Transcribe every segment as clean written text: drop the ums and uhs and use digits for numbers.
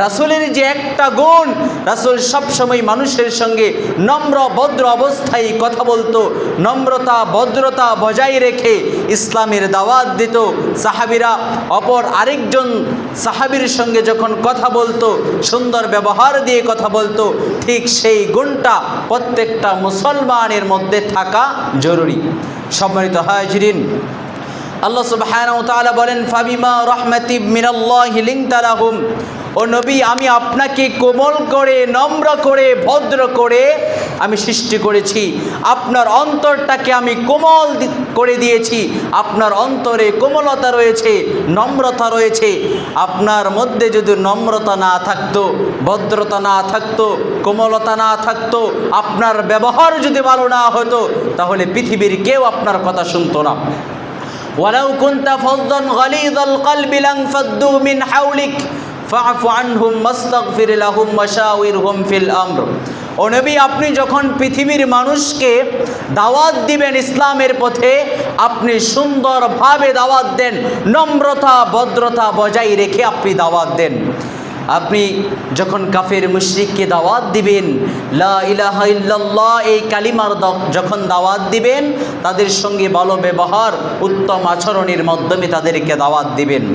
রাসূলের যে একটা গুণ, রাসূল সবসময় মানুষের সঙ্গে নম্র ভদ্র অবস্থায় কথা বলতো, নম্রতা ভদ্রতা বজায় রেখে ইসলামের দাওয়াত দিত। সাহাবীরা অপর আরেকজন সাহাবীর সঙ্গে যখন কথা বলতো, সুন্দর ব্যবহার দিয়ে কথা বলতো, ঠিক সেই গুণটা প্রত্যেকটা মুসলমানের মধ্যে থাকা জরুরি। সম্মানিত হাজিরিন, আল্লাহ সুবহানাহু ওয়া তাআলা বলেন, ফাবিমা রাহমাতিম মিনাল্লাহি লিনতা লাহুম, ও নবী, আমি আপনাকে কোমল করে, নম্র করে, ভদ্র করে আমি সৃষ্টি করেছি। আপনার অন্তরটাকে আমি কোমল করে দিয়েছি। আপনার অন্তরে কোমলতা রয়েছে, নম্রতা রয়েছে। আপনার মধ্যে যদি নম্রতা না থাকতো, ভদ্রতা না থাকতো, কোমলতা না থাকতো, আপনার ব্যবহার যদি ভালো না হতো, তাহলে পৃথিবীর কেউ আপনার কথা শুনতো না। ওয়ালাউ কুনতা ফাযযান গালিযাল কলবি লানফাদ্দু মিন হাওলিক ফা'ফু আনহুম ওয়াস্তাগফির লাহুম ওয়াশাওিরহুম ফিল আমর। ও নবী, আপনি যখন পৃথিবীর মানুষকে দাওয়াত দিবেন ইসলামের পথে, আপনি সুন্দরভাবে দাওয়াত দেন, নম্রতা ভদ্রতা বজায় রেখে আপনি দাওয়াত দেন। আপনি যখন কাফের মুশরিককে দাওয়াত দিবেন, লা ইলাহা ইল্লাল্লাহ এই কালিমার যখন দাওয়াত দিবেন, তাদের সঙ্গে ভালো ব্যবহার, উত্তম আচরণের মাধ্যমে তাদেরকে দাওয়াত দিবেন।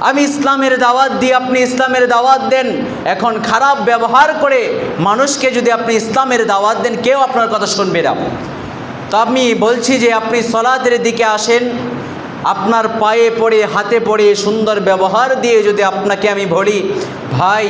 আমি ইসলামের দাওয়াত দিই, আপনি ইসলামের দাওয়াত দেন। এখন খারাপ ব্যবহার করে মানুষকে যদি আপনি ইসলামের দাওয়াত দেন, কেউ আপনার কথা শুনবে না। তো আমি বলছি যে আপনি সালাতের দিকে আসেন, আপনার পায়ে পড়ে, হাতে পড়ে, সুন্দর ব্যবহার দিয়ে যদি আপনাকে আমি বলি, ভাই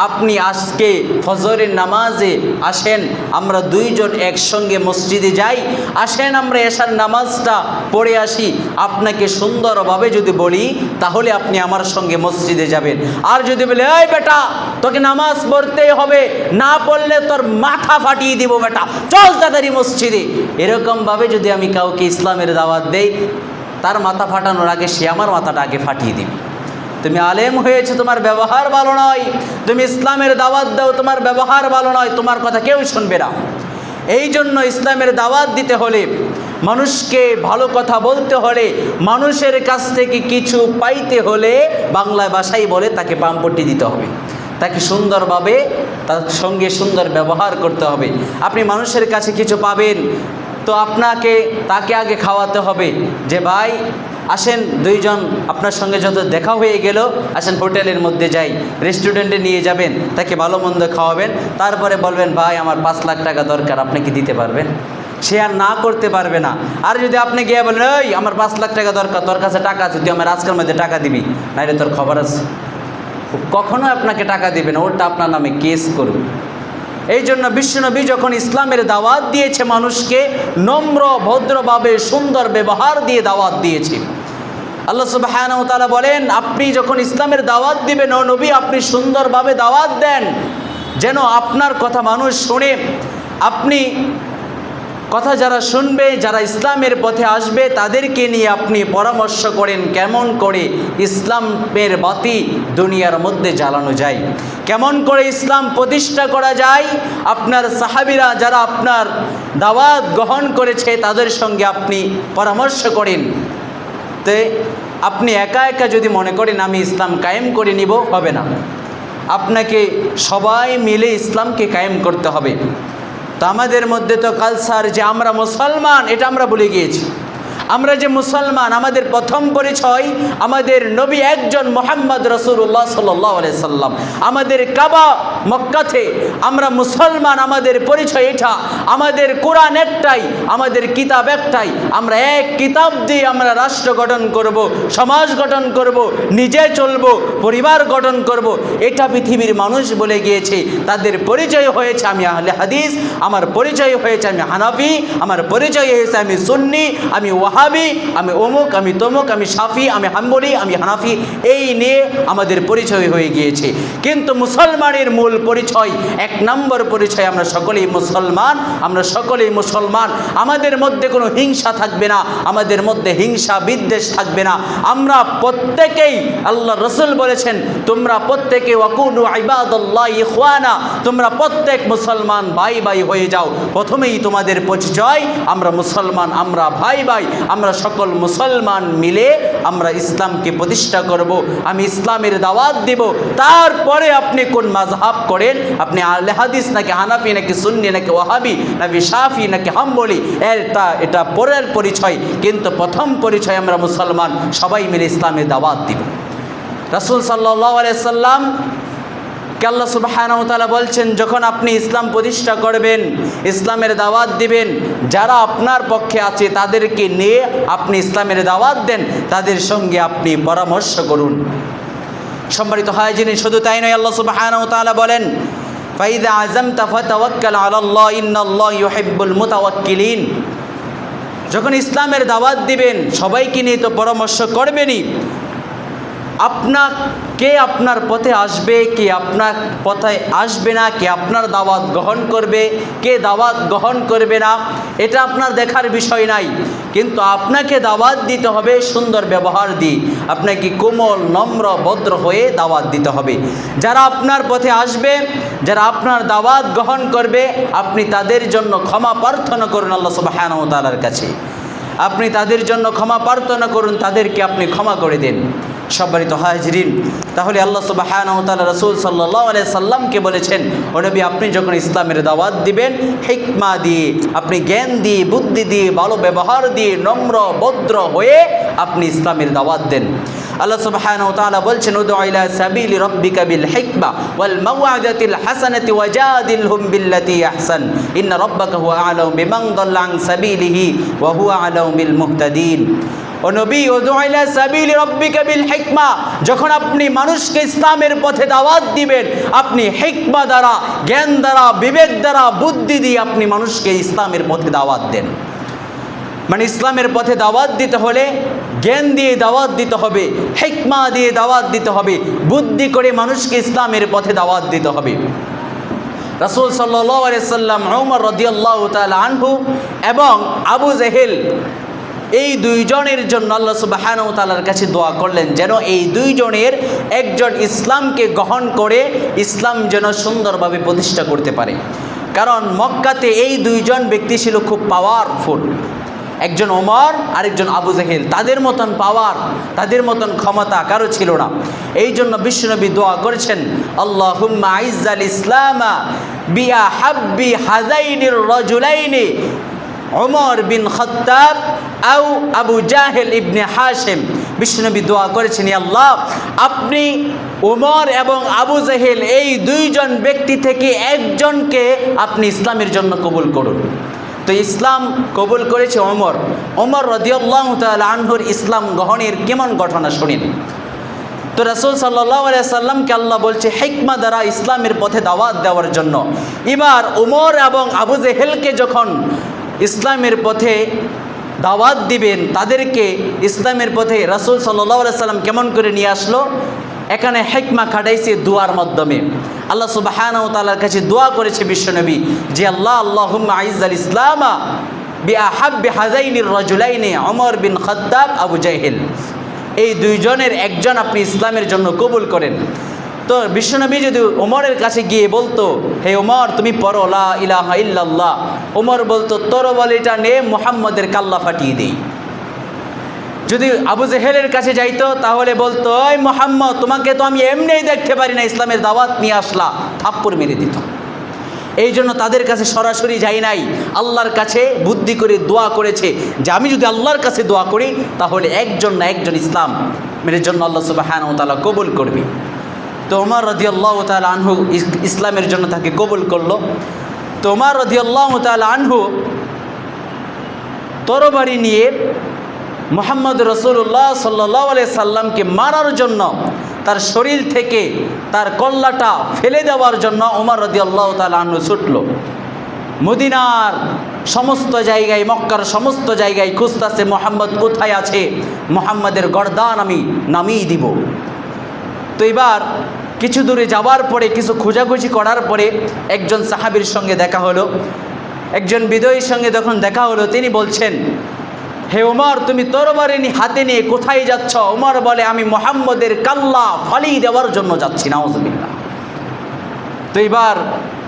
আপনি আজকে ফজরের নামাজে আসেন, আমরা দুইজন একসঙ্গে মসজিদে যাই, আসেন আমরা এশার নামাজটা পড়ে আসি, আপনাকে সুন্দরভাবে যদি বলি, তাহলে আপনি আমার সঙ্গে মসজিদে যাবেন। আর যদি বলে, এই বেটা তোকে নামাজ পড়তেই হবে, না পড়লে তোর মাথা ফাটিয়ে দিব বেটা, চল তাড়াতাড়ি মসজিদে, এরকমভাবে যদি আমি কাউকে ইসলামের দাওয়াত দেই, তার মাথা ফাটানোর আগে সে আমার মাথাটা আগে ফাটিয়ে দিবে। তুমি আলেম হয়েছে, তোমার ব্যবহার ভালো নয়, তুমি ইসলামের দাওয়াত দাও, তোমার ব্যবহার ভালো নয়, তোমার কথা কেউ শুনবে না। এই জন্য ইসলামের দাওয়াত দিতে হলে, মানুষকে ভালো কথা বলতে হলে, মানুষের কাছ থেকে কিছু পাইতে হলে, বাংলা ভাষায় বলে তাকে পাম্পটি দিতে হবে, তাকে সুন্দরভাবে তার সঙ্গে সুন্দর ব্যবহার করতে হবে। আপনি মানুষের কাছে কিছু পাবেন, তো তাকে আগে খাওয়াতে হবে, যে ভাই আসেন দুইজন, আপনার সঙ্গে যত দেখা হয়ে গেল, আসেন হোটেলের মধ্যে যাই, রেস্টুরেন্টে নিয়ে যাবেন, তাকে ভালো মন্দ খাওয়াবেন, তারপরে বলবেন ভাই আমার 5 লাখ টাকা দরকার, আপনি কি দিতে পারবেন? সে আর না করতে পারবে না। আর যদি আপনি গিয়ে বলেন, এই আমার 5 লাখ টাকা দরকার, তোর কাছে টাকা আছে, তুই আমার আজকের মধ্যে টাকা দিবি, নাইলে তোর খবর আছে, কখনো আপনাকে টাকা দিবে না, ওটা আপনার নামে কেস করবে। এই জন্য বিশ্বনবী যখন ইসলামের দাওয়াত দিয়েছে, মানুষকে নম্র ভদ্রভাবে সুন্দর ব্যবহার দিয়ে দাওয়াত দিয়েছে। আল্লাহ সুবহানাহু ওয়া তাআলা বলেন, আপনি যখন ইসলামের দাওয়াত দিবেন, ও নবী আপনি সুন্দরভাবে দাওয়াত দেন, যেন আপনার কথা মানুষ শুনে। আপনি কথা যারা শুনবে, যারা ইসলামের পথে আসবে, তাদেরকে নিয়ে আপনি পরামর্শ করেন কেমন করে ইসলামের বাতি দুনিয়ার মধ্যে জ্বালানো যায়, কেমন করে ইসলাম প্রতিষ্ঠা করা যায়। আপনার সাহাবীরা যারা আপনার দাওয়াত গ্রহণ করেছে, তাদের সঙ্গে আপনি পরামর্শ করেন। তে আপনি একা একা যদি মনে করেন আমি ইসলাম কায়েম করে নিব, হবে না। আপনাকে সবাই মিলে ইসলামকে কায়েম করতে হবে। তো আমাদের মধ্যে তো কালচার যে আমরা মুসলমান, এটা আমরা ভুলে গিয়েছি। আমরা যে মুসলমান, আমাদের প্রথম পরিচয় আমাদের নবী একজন মুহাম্মদ রাসূলুল্লাহ সাল্লাল্লাহু আলাইহি সাল্লাম। আমাদের কাবা মক্কাতে আমরা মুসলমান, আমাদের পরিচয় এটা। আমাদের কোরআন একটাই, আমাদের কিতাব একটাই। আমরা এক কিতাব দিয়ে আমরা রাষ্ট্র গঠন করব, সমাজ গঠন করব, নিজে চলব, পরিবার গঠন করব, এটা পৃথিবীর মানুষ বলে গিয়েছে। তাদের পরিচয় হয়েছে আমি আহলে হাদিস, আমার পরিচয় হয়েছে আমি হানাফি, আমার পরিচয় হয়েছে আমি সুন্নি, আমি ওয়াহাবি, আমি অমুক, আমি তমুক, আমি শাফি, আমি হাম্বলি, আমি হানাফি, এই নিয়ে আমাদের পরিচয় হয়ে গিয়েছে। কিন্তু মুসলমানের মূল মূল পরিচয়, 1 নম্বর পরিচয়, আমরা সকলেই মুসলমান। আমরা সকলেই মুসলমান। আমাদের মধ্যে কোনো হিংসা থাকবে না, আমাদের মধ্যে হিংসা বিদ্বেষ থাকবে না। আমরা প্রত্যেকেই, আল্লাহ রসুল বলেছেন, তোমরা প্রত্যেকে ওয়াকুনু ইবাদাল্লাহ ইখওয়ানা, তোমরা প্রত্যেক মুসলমান ভাই ভাই হয়ে যাও। প্রথমেই তোমাদের পরিচয়, আমরা মুসলমান, আমরা ভাই ভাই, আমরা সকল মুসলমান মিলে আমরা ইসলামকে প্রতিষ্ঠা করব। আমি ইসলামের দাওয়াত দিব। তারপরে আপনি কোন মাযহাব করেন, আপনি আহলে হাদিস নাকি হানাফি নাকি সুন্নি নাকি ওয়াহাবি নাকি শাফি নাকি হাম্বলি, এটা পরের পরিচয়। কিন্তু প্রথম পরিচয় আমরা মুসলমান, সবাই মিলে ইসলামের দাওয়াত দিব। রাসূল সাল্লাল্লাহু আলাইহি সাল্লাম কে আল্লাহ সুবহানাহু ওয়া তাআলা বলছেন, যখন আপনি ইসলাম প্রতিষ্ঠা করবেন, ইসলামের দাওয়াত দিবেন, যারা আপনার পক্ষে আছে তাদেরকে নিয়ে আপনি ইসলামের দাওয়াত দেন, তাদের সঙ্গে আপনি পরামর্শ করুন। সম্মানিত হাজিরিন, শুধু তাই নয়, আল্লাহ সুবহানাহু ওয়া তাআলা বলেন, ফাইযা আযামতা ফাতাওয়াক্কাল আলাল্লাহ ইন্নাল্লাহা ইউহিব্বুল মুতাওয়াক্কিলিন। যখন ইসলামের দাওয়াত দিবেন, সবাইকে নিয়ে তো পরামর্শ করবেনই। কে আপনার পথে আসবে, কে আপনার পথে আসবে না, কে আপনার দাওয়াত গ্রহণ করবে, কে দাওয়াত গ্রহণ করবে না, এটা আপনার দেখার বিষয় নাই। কিন্তু আপনাকে দাওয়াত দিতে হবে সুন্দর ব্যবহার দিয়ে, আপনাকে কোমল নম্র ভদ্র হয়ে দাওয়াত দিতে হবে। যারা আপনার পথে আসবে, যারা আপনার দাওয়াত গ্রহণ করবে, আপনি তাদের জন্য ক্ষমা প্রার্থনা করুন আল্লাহ সুবহানাহু ওয়া তাআলার কাছে। আপনি তাদের জন্য ক্ষমা প্রার্থনা করুন, তাদেরকে আপনি ক্ষমা করে দেন। সম্মানিত হাজিরিন, তাহলে আল্লাহ সুবহানাহু ওয়া তাআলা রাসূল সাল্লাল্লাহু আলাইহি সাল্লামকে বলেছেন, ও নবী, আপনি যখন ইসলামের দাওয়াত দিবেন, হিকমা দিয়ে, আপনি জ্ঞান দিয়ে, বুদ্ধি দিয়ে, ভালো ব্যবহার দিয়ে, নম্র ভদ্র হয়ে আপনি ইসলামের দাওয়াত দেন। আল্লাহ সুবহানাহু ওয়া তাআলা বলছেন, উদউ ইলা সাবিলি রাব্বিকা বিল হিকমা ওয়াল মাওয়াযাতিল হাসানাতি ওয়াজাদিলহুম বিল্লাতী আহসান ইন্না রাব্বাকা হুয়া আ'লামু বিমান দাল্লা আন সাবিলিহি ওয়া হুয়া আ'লামু বিল মুহতাদিন। ও নবী, উদউ ইলা সাবিলি রাব্বিকা বিল হিকমা, যখন আপনি মানুষকে ইসলামের পথে দাওয়াত দিবেন, আপনি হিকমা দ্বারা, জ্ঞান দ্বারা, বিবেক দ্বারা, বুদ্ধি দিয়ে আপনি মানুষকে ইসলামের পথে দাওয়াত দেন। মানে ইসলামের পথে দাওয়াত দিতে হলে জ্ঞান দিয়ে দাওয়াত দিতে হবে, হিকমা দিয়ে দাওয়াত দিতে হবে, বুদ্ধি করে মানুষকে ইসলামের পথে দাওয়াত দিতে হবে। রাসূল সাল্লাল্লাহু আলাইহি সাল্লাম, ওমর রাদিয়াল্লাহু তাআলা আনহু এবং আবু জেহেল, এই দুইজনের জন্য আল্লাহ সুবহানাহু ওয়া তাআলার কাছে দোয়া করলেন, যেন এই দুইজনের একজন ইসলামকে গ্রহণ করে ইসলাম যেন সুন্দরভাবে প্রতিষ্ঠা করতে পারে। কারণ মক্কাতে এই দুইজন ব্যক্তি ছিল খুব পাওয়ারফুল, একজন ওমর আরেকজন আবু জেহেল। তাদের মতন পাওয়ার, তাদের মতন ক্ষমতা কারো ছিল না। এই জন্য বিশ্বনবী দোয়া করেছেন, আল্লাহুম্মা আইজ্জাল ইসলামা বিয়া হাব্বি হাযাইনির রাজুলাইনি ওমর বিন খাত্তাব আও আবু জাহেল ইবনে হাশেম। বিশ্বনবী দোয়া করেছেন, আল্লাহ, আপনি ওমর এবং আবু জেহেল এই দুইজন ব্যক্তি থেকে একজনকে আপনি ইসলামের জন্য কবুল করুন। তো ইসলাম কবুল করেছে ওমর। ওমর রাদিয়াল্লাহু তাআলা আনহুর ইসলাম গ্রহণের কেমন ঘটনা শুনেন। তো রাসূল সাল্লাল্লাহু আলাইহি সাল্লামকে আল্লাহ বলছে হিকমা দ্বারা ইসলামের পথে দাওয়াত দেওয়ার জন্য। এবার ওমর এবং আবু জেহেলকে যখন ইসলামের পথে দাওয়াত দিবেন, তাদেরকে ইসলামের পথে রাসূল সাল্লাল্লাহু আলাইহি সাল্লাম কেমন করে নিয়ে আসলো, এখানে হিকমা খাটাইছে দুয়ার মাধ্যমে। আল্লাহ সুবহানাহু ওয়া তাআলার কাছে দোয়া করেছে বিশ্বনবী যে, আল্লাহ, আল্লাহুম্মা আইজ্জাল ইসলামা বিআহাব্বি হাযাইনির রাজুলাইনি ওমর বিন খাত্তাব আবু জাহেল, এই দুইজনের একজন আপনি ইসলামের জন্য কবুল করেন। তো বিশ্বনবী যদি ওমরের কাছে গিয়ে বলতো, হে ওমর, তুমি পড়ো লা ইলাহা ইল্লাল্লাহ, ওমর বলতো, তরবারিটা নে মুহাম্মদের কাল্লা ফাটিয়ে দেই। যদি আবু জেহেলের কাছে যাইতো তাহলে বলতো, ওই মুহাম্মদ, তোমাকে তো আমি এমনিই দেখতে পারি না, ইসলামের দাওয়াত নিয়ে আসলা, থাপ্পড় মেরে দিত। এই জন্য তাদের কাছে সরাসরি যাই নাই, আল্লাহর কাছে বুদ্ধি করে দোয়া করেছে যে আমি যদি আল্লাহর কাছে দোয়া করি তাহলে একজন না একজন ইসলাম মেয়ের জন্য আল্লাহ সুবহানাহু ওয়া তাআলা কবুল করবে। তো ওমর রাদিয়াল্লাহু তাআলা আনহু ইসলামের জন্য তাকে কবুল করলো। তো ওমর রাদিয়াল্লাহু তাআলা আনহু তরবারি নিয়ে মুহাম্মদ রাসূলুল্লাহ সাল্লাল্লাহু আলাইহি সাল্লামকে মারার জন্য, তার শরীর থেকে তার কল্লাটা ফেলে দেওয়ার জন্য ওমর রাদিয়াল্লাহু তাআলা আনহু ছুটল। মদিনার সমস্ত জায়গায়, মক্কার সমস্ত জায়গায় খুঁজতেছে মুহাম্মদ কোথায় আছে, মুহাম্মাদের গর্দান আমি নামিয়ে দিব। তো এবার কিছু দূরে যাওয়ার পরে কিছু খোঁজাখুঁজি করার পরে একজন সাহাবীর সঙ্গে দেখা হলো। একজন বিদয়ীর সঙ্গে যখন দেখা হলো, তিনি বলছেন, হে ওমর, তুমি তরবারি হাতে নিয়ে কোথায় যাচ্ছ? ওমর বলে, আমি মুহাম্মদের কাল্লা ফালিয়ে দেওয়ার জন্য যাচ্ছি। নাউজুবিল্লাহ। তো এবার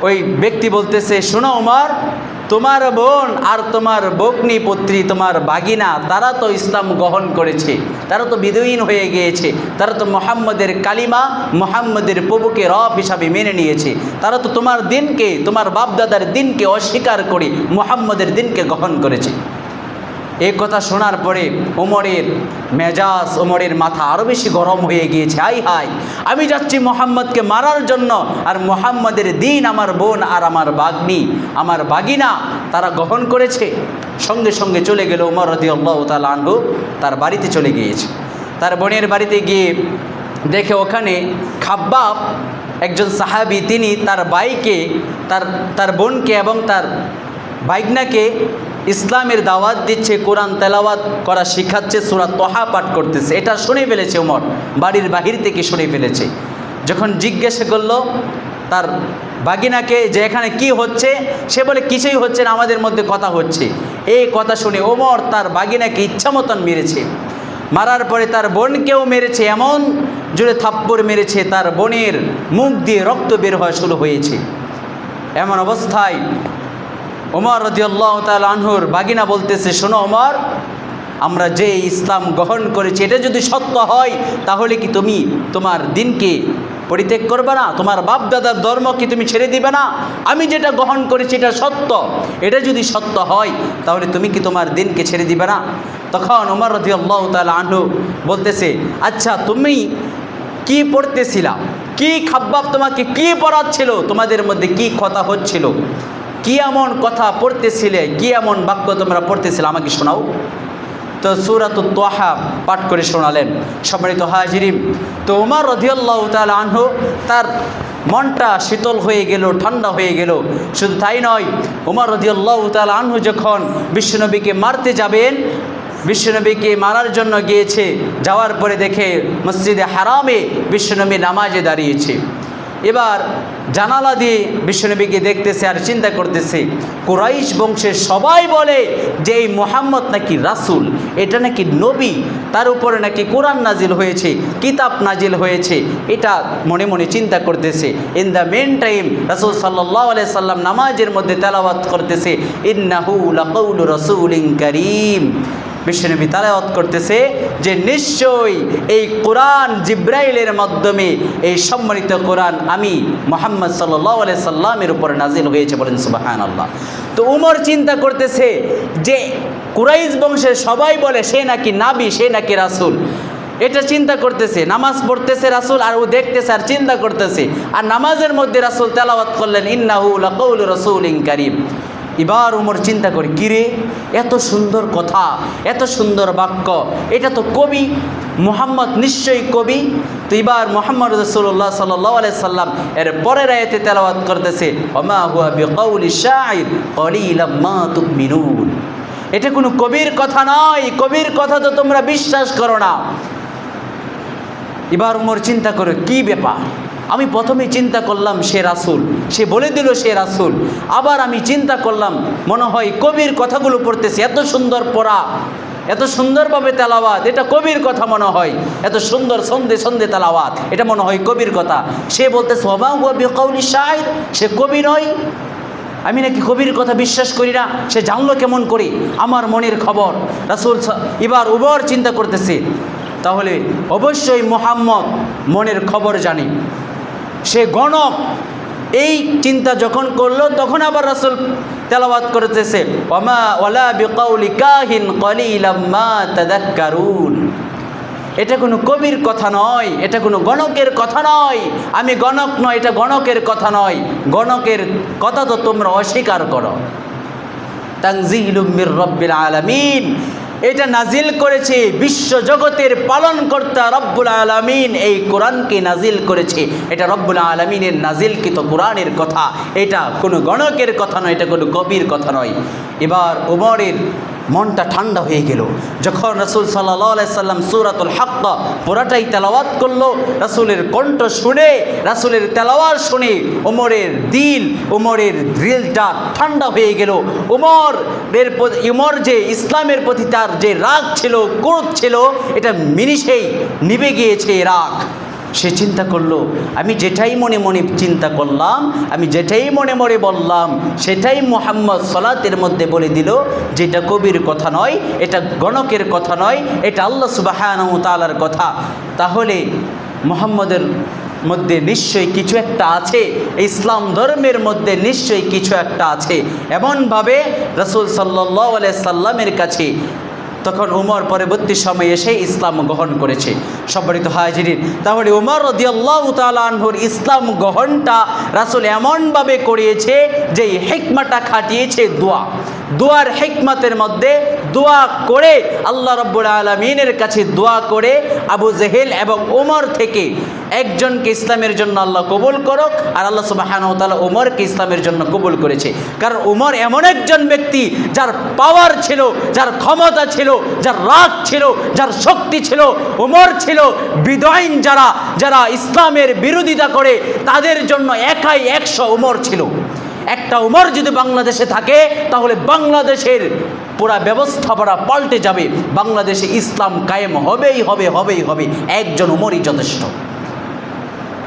ওই ব্যক্তি বলতেছে, শোনো ওমর, তোমার বোন আর তোমার বগ্নি পুত্রী, তোমার বাগিনা, তারা তো ইসলাম গ্রহণ করেছে, তারা তো বিদয়ীন হয়ে গিয়েছে, তারা তো মুহাম্মদের কালিমা, মুহাম্মদের প্রভুকে রব হিসাবে মেনে নিয়েছে, তারা তো তোমার দিনকে, তোমার বাপদাদার দিনকে অস্বীকার করে মুহাম্মদের দিনকে গ্রহণ করেছে। এই কথা শোনার পরে ওমরের মেজাজ, ওমরের মাথা আরও বেশি গরম হয়ে গিয়েছে। হাই হাই, আমি যাচ্ছি মুহাম্মদকে মারার জন্য, আর মুহাম্মদের দিন আমার বোন আর আমার বাগ্নি, আমার বাগিনা তারা গ্রহণ করেছে। সঙ্গে সঙ্গে চলে গেল ওমর রাদিয়াল্লাহু তাআলা আনহু, তার বাড়িতে চলে গিয়েছে। তার বোনের বাড়িতে গিয়ে দেখে ওখানে খাব্বাব, একজন সাহাবী, তিনি তার ভাইকে, তার বোনকে এবং তার বাইগনাকে ইসলামের দাওয়াত দিচ্ছে, কোরআন তেলাওয়াত করা শিখাচ্ছে, সূরা তোহা পাঠ করতেছে। এটা শুনে ফেলেছে ওমর, বাড়ির বাহির থেকে শুনে ফেলেছে। যখন জিজ্ঞাসা করলো তার বাগিনাকে যে এখানে কি হচ্ছে, সে বলে, কিছুই হচ্ছে না, আমাদের মধ্যে কথা হচ্ছে। এই কথা শুনে ওমর তার বাগিনাকে ইচ্ছা মতন মেরেছে। মারার পরে তার বোনকেও মেরেছে, এমন জোরে থাপ্পড় মেরেছে, তার বোনের মুখ দিয়ে রক্ত বের হওয়া শুরু হয়েছে। এমন অবস্থায় ওমর রাদিয়াল্লাহু তাআলা আনহুর বাগিনা বলতেছে, শোনো ওমর, আমরা যে ইসলাম গ্রহণ করেছি এটা যদি সত্য হয়, তাহলে কি তুমি তোমার দিনকে পরিত্যাগ করবে না? তোমার বাপ দাদার ধর্ম কি তুমি ছেড়ে দিবে না? আমি যেটা গ্রহণ করেছি এটা সত্য, এটা যদি সত্য হয় তাহলে তুমি কি তোমার দিনকে ছেড়ে দিবে না? তখন ওমর রাদিয়াল্লাহু তাআলা আনহু বলতেছে, আচ্ছা তুমি কি পড়তেছিলা? কি খাব্বাব তোমাকে কি পড়াচ্ছিল? তোমাদের মধ্যে কি কথা হচ্ছিল? কি এমন কথা পড়তেছিলে? কি এমন বাক্য তোমরা পড়তেছিলে? আমাকে শোনাও। তো সূরাতুত তোহা পাঠ করে শোনালেন। সম্মানিত হাজিরিন, তো ওমর রাদিয়াল্লাহু তাআলা আনহু তার মনটা শীতল হয়ে গেল, ঠান্ডা হয়ে গেল। শুধু তাই নয়, ওমর রাদিয়াল্লাহু তাআলা আনহু যখন বিশ্বনবীকে মারতে যাবেন, বিশ্বনবীকে মারার জন্য গিয়েছে, যাওয়ার পরে দেখে মসজিদে হারামে বিশ্বনবী নামাজে দাঁড়িয়েছে। এবার জানালা দিয়ে বিশ্বনবীকে দেখতেছে আর চিন্তা করতেছে, কুরাইশ বংশের সবাই বলে যে এই মুহাম্মদ নাকি রাসূল, এটা নাকি নবী, তার উপরে নাকি কোরআন নাজিল হয়েছে, কিতাব নাজিল হয়েছে, এটা মনে মনে চিন্তা করতেছে। ইন দ্য মেন টাইম রাসূল সাল্লাল্লাহু আলাইহি সাল্লাম নামাজের মধ্যে তেলাওয়াত করতেছে, ইন্নাহু লাকাউলু রাসূলিন কারীম। বিশ্বনবী তেলাওয়াত করতেছে যে নিশ্চয়ই এই কোরআন জিব্রাইলের মাধ্যমে, এই সম্মানিত কোরআন আমি মুহাম্মদ সাল্লাল্লাহু আলাইহি সাল্লামের উপরে নাজিল হয়েছে। বলেন সুবহানাল্লাহ। তো উমর চিন্তা করতেছে যে কুরাইশ বংশের সবাই বলে সে নাকি নাবী, সে নাকি রাসূল, এটা চিন্তা করতেছে। নামাজ পড়তেছে রাসূল, আর ও দেখতেছে আর চিন্তা করতেছে। আর নামাজের মধ্যে রাসূল তেলাওয়াত করলেন, ইন্নাহু লাকাউলু রাসূলিন কারীম। এবার উমর চিন্তা করে, কিরে, এত সুন্দর কথা, এত সুন্দর বাক্য, এটা তো কবি, মুহাম্মদ নিশ্চয়ই কবি। তো এবার মুহাম্মদ রাসূলুল্লাহ সাল্লাল্লাহু আলাইহি সাল্লাম এর পরের আয়াতে তেলাওয়াত করতেছে, ওমা হুয়া বিকাউলি শাইর কলিলাম মা তুমিনুন। এটা কোনো কবির কথা নয়, কবির কথা তো তোমরা বিশ্বাস করো না। এবার উমর চিন্তা করে, কি ব্যাপার, আমি প্রথমে চিন্তা করলাম সে রাসূল, সে বলে দিল সে রাসূল, আবার আমি চিন্তা করলাম মনে হয় কবির কথাগুলো পড়তেছে, এত সুন্দর পড়া, এত সুন্দরভাবে তেলাওয়াত, এটা কবির কথা মনে হয়, এত সুন্দর সন্ধে সন্ধে তেলাওয়াত, এটা মনে হয় কবির কথা। সে বলতেছে ওমা হুয়া বিকাউলি শাইর, সে কবি নয়, আমি নাকি কবির কথা বিশ্বাস করি না, সে জানলো কেমন করে আমার মনের খবর? রাসূল এবার উমর চিন্তা করতেছে, তাহলে অবশ্যই মুহাম্মদ মনের খবর জানে, সে গণক। এই চিন্তা যখন করলো, তখন আবার রাসূল তেলাওয়াত করতেছে, ওমা ওয়ালা বিকাউলি কাহিন কলিলাম মা তাযাক্কারুন। এটা কোনো কবির কথা নয়, এটা কোনো গণকের কথা নয়, আমি গণক নয়, এটা গণকের কথা নয়, গণকের কথা তো তোমরা অস্বীকার করো। তানজিলুম মির রাব্বিল আলামিন, এটা নাজিল করেছে বিশ্ব জগতের পালনকর্তা রব্বুল আলামিন, এই কোরআনকে নাজিল করেছে, এটা রব্বুল আলামিনের নাজিলকৃত কোরআনের কথা, এটা কোনো গণকের কথা নয়, এটা কোনো কবির কথা নয়। এবার উমরের মনটা ঠান্ডা হয়ে গেল। যখন রাসূল সাল্লাল্লাহু আলাইহি সাল্লাম সূরাতুল হাক্কা পুরাটাই তেলাওয়াত করলো, রাসূলের কণ্ঠ শুনে, রাসূলের তেলাওয়াত শুনে ওমরের দিলটা ঠান্ডা হয়ে গেল। ওমর যে ইসলামের প্রতি তার যে রাগ ছিল, ক্রোধ ছিল, এটা মিনিশেই নিভে গিয়েছে রাগ। সে চিন্তা করলো, আমি যেটাই মনে মনে চিন্তা করলাম, আমি যেটাই মনে মনে বললাম, সেটাই মুহাম্মদ সালাতের মধ্যে বলে দিল, যেটা কবির কথা নয়, এটা গণকের কথা নয়, এটা আল্লাহ সুবহানাহু ওয়া তাআলার কথা। তাহলে মুহাম্মদের মধ্যে নিশ্চয়ই কিছু একটা আছে, ইসলাম ধর্মের মধ্যে নিশ্চয়ই কিছু একটা আছে। এমনভাবে রাসূল সাল্লাল্লাহু আলাইহি সাল্লামের কাছে তখন উমর পরবর্তী সময়ে এসে ইসলাম গ্রহণ করেছে। সম্মানিত হাজিরিন, তাহলে উমর রাদিয়াল্লাহু তাআলা আনহুর ইসলাম গ্রহণটা রাসূল এমনভাবে করিয়েছে যে হিকমাটা খাটিয়েছে দোয়ার হিকমতের মধ্যে দোয়া করে, আল্লাহ রাব্বুল আলামিনের কাছে দোয়া করে আবু জেহেল এবং উমর থেকে একজনকে ইসলামের জন্য আল্লাহ কবুল করুক, আর আল্লাহ সুবহানাহু ওয়া তাআলা উমরকে ইসলামের জন্য কবুল করেছে। কারণ উমর এমন একজন ব্যক্তি যার পাওয়ার ছিল, যার ক্ষমতা ছিল, যার রাগ ছিল, যার শক্তি ছিল। উমর ছিল বিদঈন, যারা ইসলামের বিরোধিতা করে তাদের জন্য একাই 100 উমর ছিল। একটা উমর যদি বাংলাদেশে থাকে তাহলে বাংলাদেশের পুরা ব্যবস্থাপনা পাল্টে যাবে, বাংলাদেশে ইসলাম কায়েম হবেই হবে। একজন উমরই যথেষ্ট।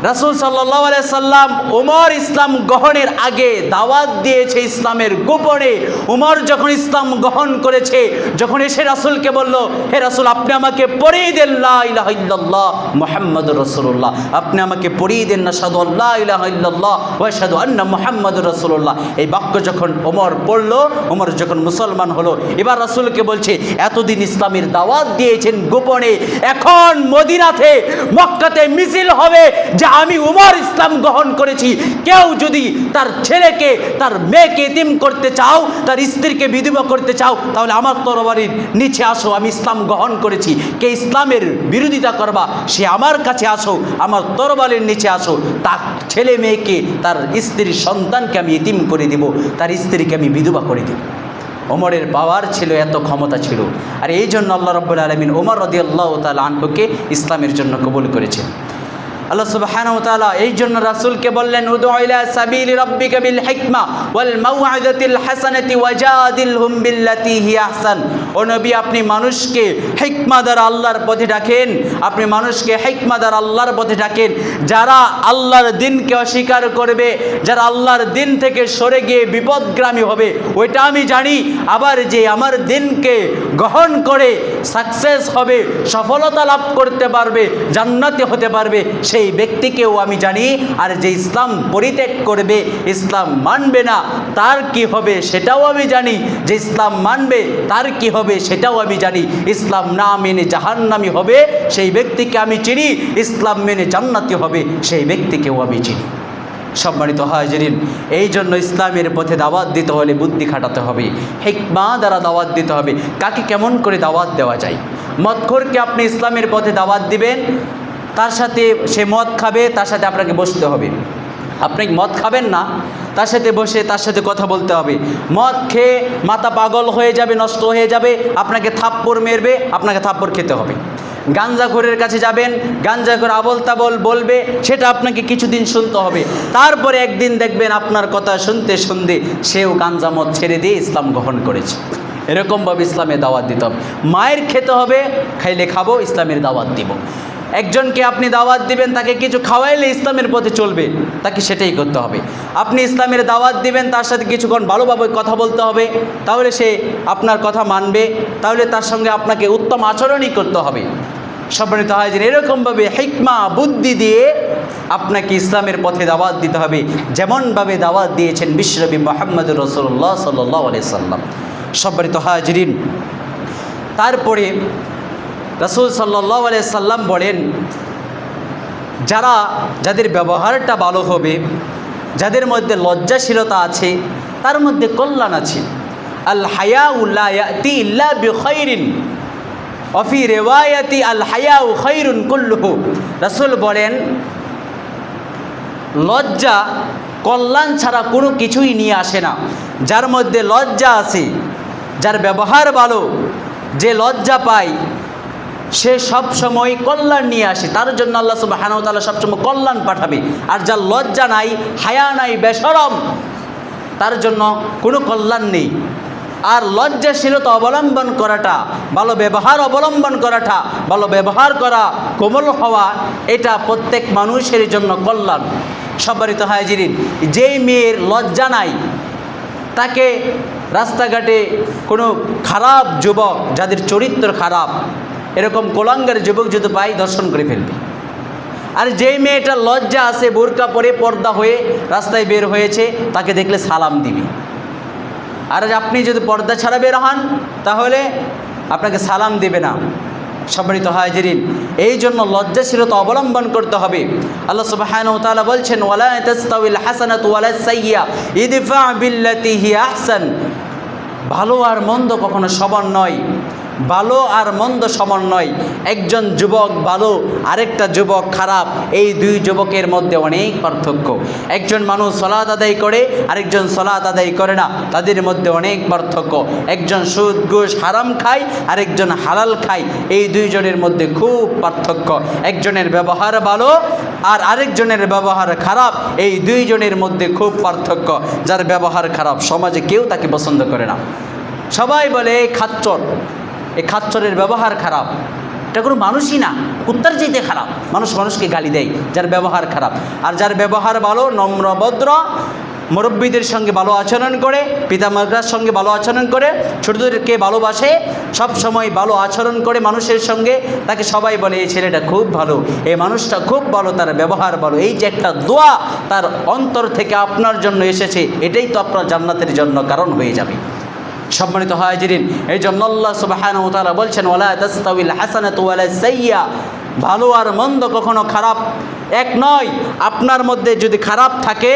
রাসূল সাল্লাল্লাহু আলাইহি সাল্লাম উমর ইসলাম গ্রহণের আগে দাওয়াত দিয়েছে ইসলামের গোপনে। উমর যখন ইসলাম গ্রহণ করেছে, যখন এসে রাসূলকে বলল, হে রাসূল, আপনি আমাকে পড়িয়ে দেন লা ইলাহা ইল্লাল্লাহ মুহাম্মাদুর রাসূলুল্লাহ, আপনি আমাকে পড়িয়ে দেন না আশহাদু আল্লা ইলাহা ইল্লাল্লাহ ওয়া আশহাদু আন্না মুহাম্মাদুর রাসূলুল্লাহ। এই বাক্য যখন ওমর পড়ল, ওমর যখন মুসলমান হলো, এবার রাসূলকে বলছে, এতদিন ইসলামের দাওয়াত দিয়েছেন গোপনে, এখন মদিনাতে মক্কাতে মিছিল হবে যে আমি উমর ইসলাম গ্রহণ করেছি। কেউ যদি তার ছেলেকে, তার মেয়েকে এতিম করতে চাও, তার স্ত্রীকে বিধবা করতে চাও, তাহলে আমার তরবারির নিচে আসো, আমি ইসলাম গ্রহণ করেছি। কে ইসলামের বিরোধিতা করবা, সে আমার কাছে আসো, আমার তরবারির নিচে আসো। তার ছেলে মেয়েকে, তার স্ত্রীর সন্তানকে আমি এতিম করে দিব, তার স্ত্রীকে আমি বিধবা করে দিব। ওমরের পাওয়ার ছিল, এত ক্ষমতা ছিল। আর এই জন্য আল্লাহ রাব্বুল আলামিন ওমর রাদিয়াল্লাহু তাআলা আনহুকে ইসলামের জন্য কবুল করেছেন। আল্লাহ সুবহানাহু ওয়া তাআলা এই জন্য রাসূলকে বললেন, উদউ ইলা সাবিলি রাব্বিকা বিল হিকমা ওয়াল মাউইযাতিল হাসানাতি ওয়াজাদিলহুম বিল্লাতী হিয়া আহসান। ও নবী, আপনি মানুষকে হিকমা দ্বারা আল্লাহর পথে ডাকেন, আপনি মানুষকে হিকমা দ্বারা আল্লাহর পথে ডাকেন। যারা আল্লাহর দ্বীনকে অস্বীকার করবে, যারা আল্লাহর দ্বীন থেকে সরে গিয়ে বিপদগ্রামী হবে, ওইটা আমি জানি। আবার যে আমার দ্বীনকে গ্রহণ করে সাকসেস হবে, সফলতা লাভ করতে পারবে, জান্নাতে হতে পারবে, সেই ব্যক্তিকেও আমি জানি। আর যে ইসলাম পরিত্যাগ করবে, ইসলাম মানবে না, তার কি হবে সেটাও আমি জানি। যে ইসলাম মানবে তার কি হবে সেটাও আমি জানি। ইসলাম না মেনে জাহান্নামী হবে সেই ব্যক্তিকে আমি চিনি, ইসলাম মেনে জান্নাতি হবে সেই ব্যক্তিকেও আমি চিনি। সম্মানিত হাজিরিন, এই জন্য ইসলামের পথে দাওয়াত দিতে হলে বুদ্ধি খাটাতে হবে, হিকমা দ্বারা দাওয়াত দিতে হবে। কাকে কেমন করে দাওয়াত দেওয়া যায়? মদখোরকে আপনি ইসলামের পথে দাওয়াত দিবেন, তার সাথে সে মদ খাবে, তার সাথে আপনাকে বসতে হবে। আপনি মদ খাবেন না, তার সাথে বসে তার সাথে কথা বলতে হবে। মদ খেয়ে মাথা পাগল হয়ে যাবে, নষ্ট হয়ে যাবে, আপনাকে থাপ্পড় মেরবে, আপনাকে থাপ্পড় খেতে হবে। গাঞ্জাখোরের কাছে যাবেন, গাঞ্জাখোর আবল তাবল বলবে, সেটা আপনাকে কিছুদিন শুনতে হবে। তারপরে একদিন দেখবেন আপনার কথা শুনতে শুনতে সেও গাঞ্জা মদ ছেড়ে দিয়ে ইসলাম গ্রহণ করেছে। এরকমভাবে ইসলামের দাওয়াত দিতে হবে। মায়ের খেতে হবে, খাইলে খাবো, ইসলামের দাওয়াত দিব। একজনকে আপনি দাওয়াত দিবেন, তাকে কিছু খাওয়াইলে ইসলামের পথে চলবে, তাকে সেটাই করতে হবে। আপনি ইসলামের দাওয়াত দিবেন, তার সাথে কিছুক্ষণ ভালোভাবে কথা বলতে হবে, তাহলে সে আপনার কথা মানবে, তাহলে তার সঙ্গে আপনাকে উত্তম আচরণই করতে হবে। সম্মানিত হাজির, এরকমভাবে হিকমা বুদ্ধি দিয়ে আপনাকে ইসলামের পথে দাওয়াত দিতে হবে, যেমনভাবে দাওয়াত দিয়েছেন বিশ্বনবী মুহাম্মদুর রাসূলুল্লাহ সাল্লাল্লাহু আলাইহি সাল্লাম। সম্মানিত হাজিরিন, তারপরে রাসূল সাল্লাল্লাহু আলাইহি সাল্লাম বলেন, যাদের ব্যবহারটা ভালো হবে, যাদের মধ্যে লজ্জাশীলতা আছে, তার মধ্যে কল্যাণ আছে। আল হায়াউ লা ইয়াতি ইল্লা বিখাইরিন ওয়া ফি রিওয়ায়াতি আল হায়াউ খাইরুন কুল্লুহু। রাসূল বলেন, লজ্জা কল্যাণ ছাড়া কোনো কিছুই নিয়ে আসে না। যার মধ্যে লজ্জা আছে, যার ব্যবহার ভালো, যে লজ্জা পায়, সে সব সময় কল্যাণ নিয়ে আসে। তার জন্য আল্লাহ সুবহানাহু ওয়া তাআলা সবসময় কল্যাণ পাঠাবে। আর যার লজ্জা নাই, হায়া নাই, বেশরম, তার জন্য কোনো কল্যাণ নেই। আর লজ্জাশীলতা অবলম্বন করাটা, ভালো ব্যবহার অবলম্বন করাটা, ভালো ব্যবহার করা, কোমল হওয়া, এটা প্রত্যেক মানুষের জন্য কল্যাণ। সম্মানিত হাজিরিন, যেই মেয়ের লজ্জা নাই, তাকে রাস্তাঘাটে কোনো খারাপ যুবক, যাদের চরিত্র খারাপ, এরকম কোলাঙ্গার যুবক যদি পাই, দর্শন করে ফেলবে। আর যেই মেয়েটার লজ্জা আছে, বোরকা পরে পর্দা হয়ে রাস্তায় বের হয়েছে, তাকে দেখলে সালাম দিবে। আর আপনি যদি পর্দা ছাড়া বের হন, তাহলে আপনাকে সালাম দেবে না। সম্মানিত হাজিরিন, এই জন্য লজ্জাশীলতা অবলম্বন করতে হবে। আল্লাহ সুবহানাহু ওয়া তাআলা বলছেন, ওয়ালা তাস্তাউল হাসানাতু ওয়ালা সাইয়্যা ইদফা বিল্লাতি হিয়া আহসান। ভালো আর মন্দ কখনো সমান নয়, ভালো আর মন্দ সমান নয়। একজন যুবক ভালো, আরেকটা যুবক খারাপ, এই দুই যুবকের মধ্যে অনেক পার্থক্য। একজন মানুষ সালাত আদায় করে, আরেকজন সালাত আদায় করে না, তাদের মধ্যে অনেক পার্থক্য। একজন সুদ ঘুষ হারাম খায়, আরেকজন হালাল খায়, এই দুইজনের মধ্যে খুব পার্থক্য। একজনের ব্যবহার ভালো আর আরেকজনের ব্যবহার খারাপ, এই দুইজনের মধ্যে খুব পার্থক্য। যার ব্যবহার খারাপ, সমাজে কেউ তাকে পছন্দ করে না। সবাই বলে এই খাচ্চর, এই খাচ্চরের ব্যবহার খারাপ। এটা কোনো মানুষই না, কুত্তার চাইতে খারাপ। মানুষ মানুষকে গালি দেয় যার ব্যবহার খারাপ। আর যার ব্যবহার ভালো, নম্র ভদ্র, মুরব্বীদের সঙ্গে ভালো আচরণ করে, পিতামাতার সঙ্গে ভালো আচরণ করে, ছোটদেরকে ভালোবাসে, সব সময় ভালো আচরণ করে মানুষের সঙ্গে, তাকে সবাই বলে এই ছেলেটা খুব ভালো, এই মানুষটা খুব ভালো, তার ব্যবহার ভালো। এই যে একটা দোয়া তার অন্তর থেকে আপনার জন্য এসেছে, এটাই তো আপনার জান্নাতের জন্য কারণ হয়ে যাবে। সম্মানিত হাজিরিন, এই জন্য আল্লাহ সুবহানাহু ওয়া তাআলা বলছেন, ওয়ালা তাস্তাউল হাসানাতু ওয়ালা সাইয়্যা। ভালো আর মন্দ কখনো খারাপ এক নয়। আপনার মধ্যে যদি খারাপ থাকে,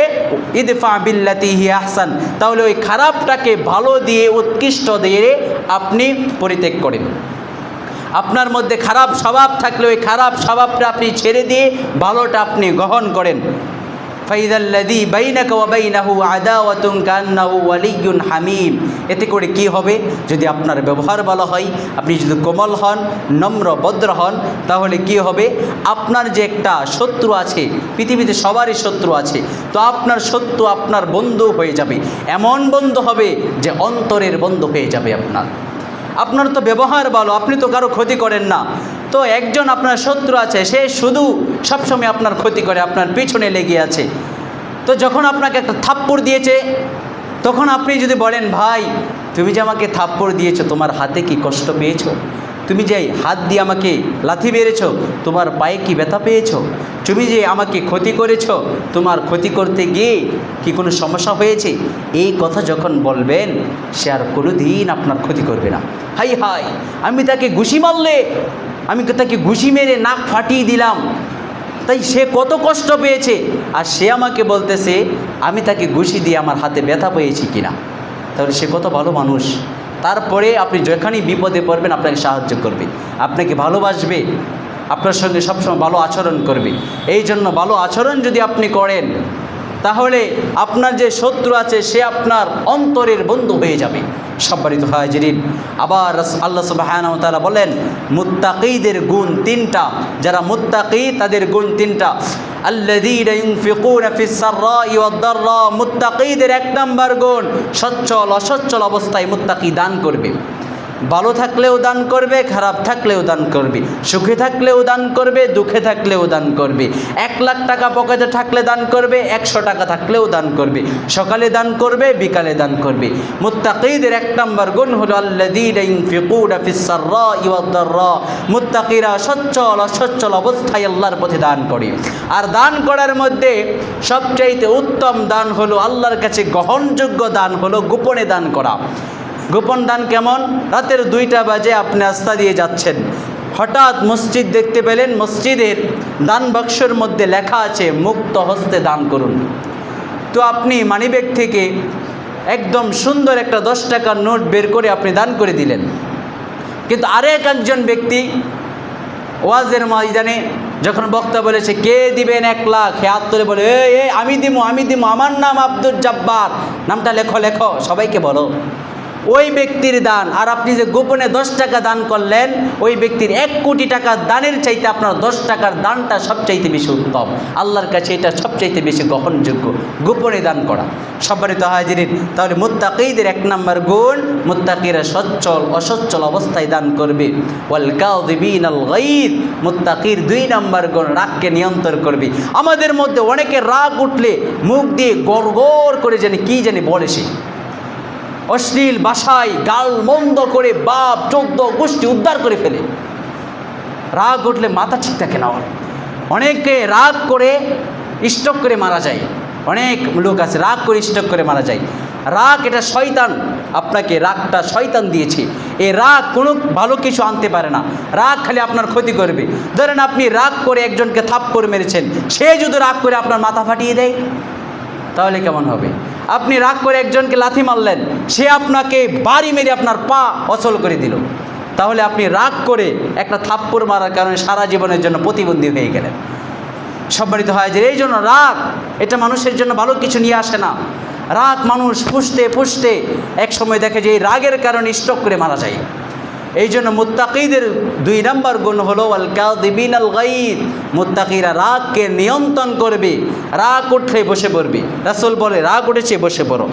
ইদফা বিল্লাতি হিয়া আহসান, তাহলে ওই খারাপটাকে ভালো দিয়ে, উৎকৃষ্ট দিয়ে আপনি পরিত্যাগ করেন। আপনার মধ্যে খারাপ স্বভাব থাকলে ওই খারাপ স্বভাবটা আপনি ছেড়ে দিয়ে ভালোটা আপনি গ্রহণ করেন। ফাইদাল্লাযী বাইনাকা ওয়া বাইনাহু আদাওয়াতুন কান্নাহু ওয়ালিয়্যুন হামীম। এতে করে কি হবে? যদি আপনার ব্যবহার ভালো হয়, আপনি যদি কোমল হন, নম্র ভদ্র হন, তাহলে কি হবে? আপনার যে একটা শত্রু আছে, পৃথিবীতে সবারই শত্রু আছে, তো আপনার শত্রু আপনার বন্ধু হয়ে যাবে। এমন বন্ধু হবে যে অন্তরের বন্ধু হয়ে যাবে আপনার। আপনার তো ব্যবহার ভালো, আপনি তো কারো ক্ষতি করেন না, তো একজন আপনার শত্রু আছে, সে শুধু সবসময় আপনার ক্ষতি করে, আপনার পিছনে লেগে আছে। তো যখন আপনাকে একটা থাপ্পড় দিয়েছে, তখন আপনি যদি বলেন, ভাই তুমি যে আমাকে থাপ্পড় দিয়েছো, তোমার হাতে কি কষ্ট পেয়েছো? তুমি যে হাত দিয়ে আমাকে লাথি মেরেছো, তোমার পায়ে কি ব্যথা পেয়েছো? তুমি যে আমাকে ক্ষতি করেছো, তোমার ক্ষতি করতে গিয়ে কি কোনো সমস্যা হয়েছে? এই কথা যখন বলবেন, সে আর কোনো দিন আপনার ক্ষতি করবে না। হাই হাই, আমি তাকে ঘুষি মারলে, আমি তাকে ঘুষি মেরে নাক ফাটিয়ে দিলাম, তাই সে কত কষ্ট পেয়েছে, আর সে আমাকে বলতেছে আমি তাকে ঘুষি দিয়ে আমার হাতে ব্যথা পেয়েছি কিনা। তাহলে সে কত ভালো মানুষ। তারপরে আপনি যেখানেই বিপদে পড়বেন, আপনাকে সাহায্য করবে, আপনাকে ভালোবাসবে, আপনার সঙ্গে সবসময় ভালো আচরণ করবে। এই জন্য ভালো আচরণ যদি আপনি করেন, তাহলে আপনার যে শত্রু আছে, সে আপনার অন্তরের বন্ধু হয়ে যাবে। সম্মানিত হাজিরিন, আবার আল্লাহ সুবহানাহু ওয়া তাআলা বলেন, মুত্তাকীদের গুণ তিনটা। যারা মুত্তাকী, তাদের গুণ তিনটা। আল্লাযীনা ইউনফিকুনা ফিস সাররাই ওয়াদ দাররা। মুত্তাকীদের এক নাম্বার গুণ, সচ্ছল অসচ্ছল অবস্থায় মুত্তাকী দান করবে। ভালো থাকলেও দান করবে, খারাপ থাকলেও দান করবে, সুখে থাকলেও দান করবে, দুঃখে থাকলেও দান করবে। 1 লাখ টাকা পকেটে থাকলে দান করবে, 100 টাকা থাকলেও দান করবে, সকালে দান করবে, বিকালে দান করবে। মুত্তাকীদের এক নম্বর গুণ হলো আল্লাযীনা ইউনফিকুনা ফিস সাররাই ওয়াদ দাররা। মুত্তাকীরা সচ্ছল অসচ্ছল অবস্থায় আল্লাহর পথে দান করে। আর দান করার মধ্যে সবচাইতে উত্তম দান হলো, আল্লাহর কাছে গ্রহণযোগ্য দান হলো গোপনে দান করা। গোপন দান কেমন? রাতের 2টা বাজে আপনি রাস্তা দিয়ে যাচ্ছেন, হঠাৎ মসজিদ দেখতে পেলেন, মসজিদের দান বাক্সের মধ্যে লেখা আছে মুক্ত হস্তে দান করুন। তো আপনি মানিব্যাগ থেকে একদম সুন্দর একটা 10 টাকার নোট বের করে আপনি দান করে দিলেন। কিন্তু আরেক একজন ব্যক্তি ওয়াজের ময়দানে যখন বক্তা বলেছে কে দিবেন 1 লাখ, হে হাত তুলে বলে আমি দিব, আমার নাম আব্দুল জব্বার, নামটা লেখো, সবাইকে বলো। ওই ব্যক্তির দান আর আপনি যে গোপনে 10 টাকা দান করলেন, ওই ব্যক্তির 1 কোটি টাকা দানের চাইতে আপনার 10 টাকার দানটা সবচাইতে বেশি উত্তম। আল্লাহর কাছে এটা সবচাইতে বেশি গ্রহণযোগ্য, গোপনে দান করা। সম্মানিত হাজিরিন, তাহলে মুত্তাকিদের 1 নম্বর গুণ, মুত্তাকিরা সচ্ছল অসচ্ছল অবস্থায় দান করবে। ওয়াল কাযিবিনাল গায়দ, মুত্তাকির 2 নম্বর গুণ, রাগকে নিয়ন্ত্রণ করবে। আমাদের মধ্যে অনেকে রাগ উঠলে মুখ দিয়ে গড়গড় করে কি জানি বলে, সে অশ্লীল ভাষায় গাল মন্দ করে বাপ 14 গোষ্ঠী উদ্ধার করে ফেলে। রাগ উঠলে মাথা ঠিক থাকে না। অনেকে রাগ করে স্ট্রোক করে মারা যায়। অনেক লোক আছে রাগ করে স্ট্রোক করে মারা যায়। রাগ এটা শয়তান, আপনাকে রাগটা শয়তান দিয়েছে। এই রাগ কোনো ভালো কিছু আনতে পারে না। রাগ খালি আপনার ক্ষতি করবে। ধরেন আপনি রাগ করে একজনকে থাপ্পড় মেরেছেন, সে যদি রাগ করে আপনার মাথা ফাটিয়ে দেয় তাহলে কেমন হবে? আপনি রাগ করে একজনকে লাথি মারলেন, সে আপনাকে বাড়ি মেরে আপনার পা অচল করে দিল, তাহলে আপনি রাগ করে একটা থাপ্পড় মারার কারণে সারা জীবনের জন্য প্রতিবন্ধী হয়ে গেলেন। সম্মানিত হয় যে এই জন্য রাগ এটা মানুষের জন্য ভালো কিছু নিয়ে আসে না। রাগ মানুষ ফুঁসতে ফুঁসতে এক সময় দেখে যে এই রাগের কারণে স্ট্রোক করে মারা যায়। এই জন্য মুত্তাকিদের 2 নম্বর গুণ হলো আল কাযিবিনাল গায়দ, মুত্তাকিরা রাগকে নিয়ন্ত্রণ করবে। রাগ উঠলে বসে পড়বে। রাসূল বলে রাগ উঠেছে বসে পড়ো,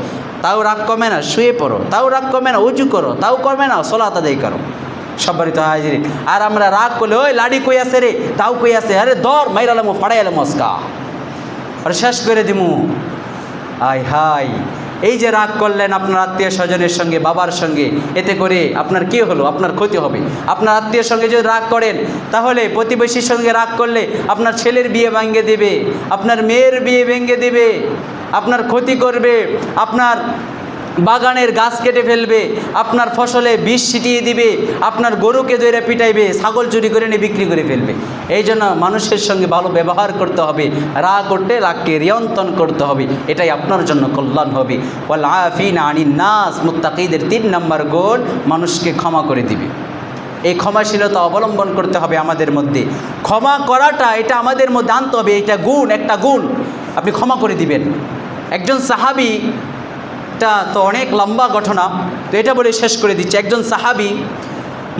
তাও রাগ কমে না শুয়ে পড়ো, তাও রাগ কমে না উজু করো, তাও কমে না সালাত আদায় করো। সম্মানিত হাজিরিন, আর আমরা রাগ করলে ওই লাড়ি কই আছে রে, তাও কই আছে, আরে দর মাইরালামো ফাড়াইলাম মস্কা আর শেষ করে দিমু। আয় হাই, এই যে রাগ করলেন আপনার আত্মীয় স্বজনের সঙ্গে, বাবার সঙ্গে, এতে করে আপনার কী হলো? আপনার ক্ষতি হবে। আপনার আত্মীয়ের সঙ্গে যদি রাগ করেন, তাহলে প্রতিবেশীর সঙ্গে রাগ করলে আপনার ছেলের বিয়ে ভেঙে দেবে, আপনার মেয়ের বিয়ে ভেঙে দেবে, আপনার ক্ষতি করবে, আপনার বাগানের গাছ কেটে ফেলবে, আপনার ফসলে বিষ ছিটিয়ে দিবে, আপনার গরুকে ধরে পিটাইবে, ছাগল চুরি করে নিয়ে বিক্রি করে ফেলবে। এই জন্য মানুষের সঙ্গে ভালো ব্যবহার করতে হবে। রাগ করতে রাগকে নিয়ন্ত্রণ করতে হবে, এটাই আপনার জন্য কল্যাণ হবে। ওয়াল আফিনা আনিন নাস, মুত্তাকিদের 3 নম্বর গুণ, মানুষকে ক্ষমা করে দিবে। এই ক্ষমাশীলতা অবলম্বন করতে হবে আমাদের মধ্যে। ক্ষমা করাটা এটা আমাদের মধ্যে আনতে হবে, এটা গুণ, একটা গুণ। আপনি ক্ষমা করে দিবেন। একজন সাহাবী, এটা তো অনেক লম্বা ঘটনা, তো এটা বলে শেষ করে দিচ্ছি। একজন সাহাবী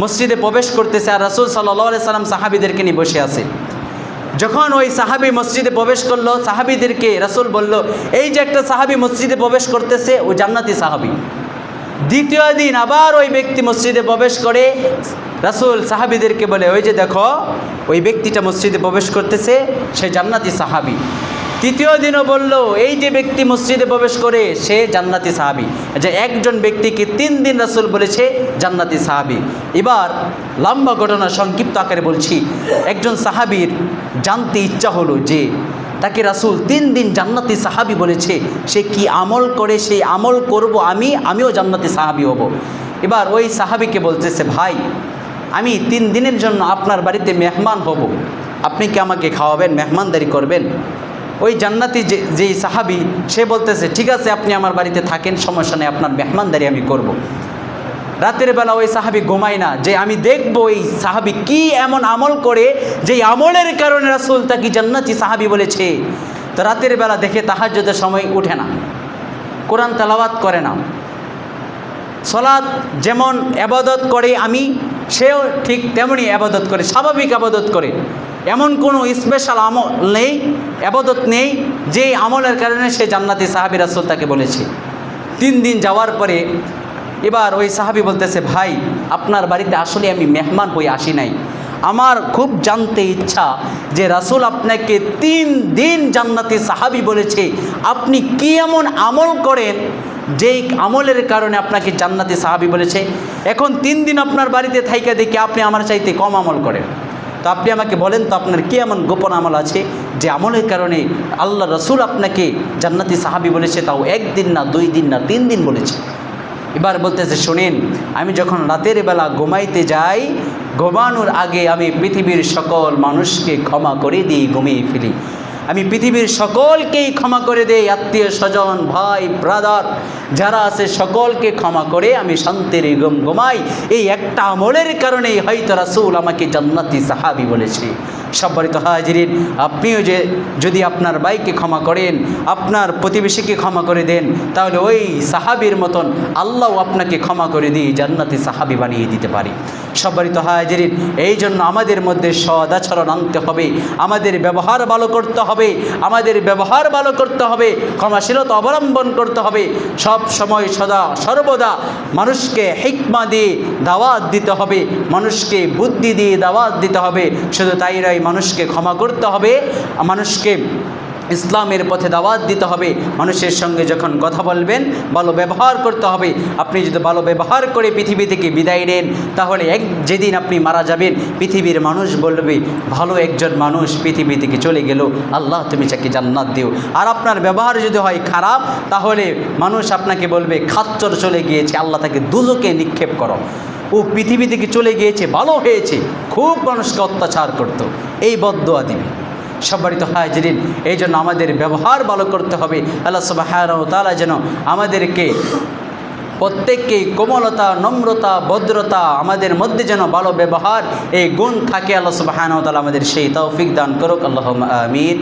মসজিদে প্রবেশ করতেছে, আর রাসূল সাল্লাল্লাহু আলাইহি সাল্লাম সাহাবীদেরকে নিয়ে বসে আছে। যখন ওই সাহাবী মসজিদে প্রবেশ করলো, সাহাবীদেরকে রাসূল বলল, এই যে একটা সাহাবী মসজিদে প্রবেশ করতেছে, ও জান্নাতি সাহাবী। দ্বিতীয় দিন আবার ওই ব্যক্তি মসজিদে প্রবেশ করে, রাসূল সাহাবীদেরকে বলে, ওই যে দেখো ওই ব্যক্তিটা মসজিদে প্রবেশ করতেছে, সে জান্নাতি সাহাবী। তৃতীয় দিনও বলল, এই যে ব্যক্তি মসজিদে প্রবেশ করে সে জান্নাতি সাহাবী। যে একজন ব্যক্তিকে 3 দিন রাসূল বলেছে জান্নাতি সাহাবী। এবার লম্বা ঘটনা সংক্ষিপ্ত আকারে বলছি। একজন সাহাবীর জানতে ইচ্ছা হলো যে তাকে রাসূল 3 দিন জান্নাতি সাহাবী বলেছে, সে কি আমল করে, সেই আমল করব আমিও জান্নাতি সাহাবী হব। এবার ওই সাহাবীকে বলতেছে, ভাই আমি 3 দিনের জন্য আপনার বাড়িতে মেহমান হব, আপনি কি আমাকে খাওয়াবেন, মেহমানদারি করবেন? ওই জান্নাতি যেই সাহাবী সে বলতেছে, ঠিক আছে আপনি আমার বাড়িতে থাকেন, সমস্যা নেই, আপনার মেহমানদারি আমি করব। রাতের বেলা ওই সাহাবী ঘুমায় না, যে আমি দেখব এই সাহাবী কি এমন আমল করে যে আমলের কারণে রাসূল তাকে জান্নাতি সাহাবী বলেছে। তো রাতের বেলা দেখে তাহাজ্জুদের সময় উঠে না, কোরআন তেলাওয়াত করে না, সালাত যেমন ইবাদত করে সেও ঠিক তেমনই ইবাদত করে, স্বাভাবিক ইবাদত করে। এমন কোনো স্পেশাল আমল নেই, ইবাদত নেই যে আমলের কারণে সে জান্নাতি সাহাবী, রাসূল তাকে বলেছে। 3 দিন যাওয়ার পরে এবার ওই সাহাবী বলতেছে, ভাই আপনার বাড়িতে আসলে আমি মেহমান হয়ে আসি নাই, আমার খুব জানতে ইচ্ছা যে রাসূল আপনাকে 3 দিন জান্নাতি সাহাবী বলেছে, আপনি কি এমন আমল করেন যেই আমলের কারণে আপনাকে জান্নাতি সাহাবী বলেছে? এখন 3 দিন আপনার বাড়িতে থাইকা দেখি আপনি আমার চাইতে কম আমল করেন, তো আপনি আমাকে বলেন তো আপনার কি এমন গোপন আমল আছে যে আমলের কারণে আল্লাহ রাসূল আপনাকে জান্নাতি সাহাবী বলেছে, তাও 1 দিন না 2 দিন না 3 দিন বলেছে। এবার বলতেছে, শোনেন, আমি যখন রাতের বেলা ঘুমাইতে যাই, ঘুমানোর আগে আমি পৃথিবীর সকল মানুষকে ক্ষমা করে দিই, ঘুমিয়ে ফেলি। আমি পৃথিবীর সকলকেই ক্ষমা করে দেই, আত্মীয় স্বজন ভাই ব্রাদার যারা আছে সকলকে ক্ষমা করে আমি শান্তির ঘুমাই। এই একটা আমলের কারণেই হয়তো রাসূল আমাকে জান্নাতি সাহাবী বলেছে। সম্মানিত হাজিরিন, আপনিও যদি আপনার ভাইকে ক্ষমা করেন, আপনার প্রতিবেশীকে ক্ষমা করে দেন, তাহলে ওই সাহাবীর মতন আল্লাহ আপনাকে ক্ষমা করে দিয়ে জান্নাতি সাহাবী বানিয়ে দিতে পারে। সম্মানিত হাজিরিন, এই জন্য আমাদের মধ্যে সদাচরণ আনতে হবে, আমাদের ব্যবহার ভালো করতে হবে, আমাদের ব্যবহার ভালো করতে হবে, ক্ষমাশীলতা অবলম্বন করতে হবে, সব সময় সদা সর্বদা মানুষকে হিকমা দিয়ে দাওয়াত দিতে হবে, মানুষকে বুদ্ধি দিয়ে দাওয়াত দিতে হবে। শুধু তাই নয়, মানুষকে ক্ষমা করতে হবে, মানুষকে ইসলামের পথে দাওয়াত দিতে হবে। মানুষের সঙ্গে যখন কথা বলবেন ভালো ব্যবহার করতে হবে। আপনি যদি ভালো ব্যবহার করে পৃথিবী থেকে বিদায় নেন, তাহলে যেদিন আপনি মারা যাবেন পৃথিবীর মানুষ বলবে ভালো একজন মানুষ পৃথিবী থেকে চলে গেল, আল্লাহ তুমি তাকে জান্নাত দিও। আর আপনার ব্যবহার যদি হয় খারাপ, তাহলে মানুষ আপনাকে বলবে খাচ্চর চলে গিয়েছে, আল্লাহ তাকে দুজকে নিক্ষেপ করো, ও পৃথিবী থেকে চলে গিয়েছে, ভালো হয়েছে, খুব মানুষকে অত্যাচার করত, এই বদদোয়া দিবে। সম্মানিত হাজিরিন, এই জন্য আমাদের ব্যবহার ভালো করতে হবে। আল্লাহ সুবহানাহু ওয়া তাআলা যেন আমাদেরকে প্রত্যেককেই কোমলতা, নম্রতা, ভদ্রতা, আমাদের মধ্যে যেন ভালো ব্যবহার এই গুণ থাকে। আল্লাহ সুবহানাহু ওয়া তাআলা আমাদের সেই তৌফিক দান করুক। আল্লাহুম্মা আমিন।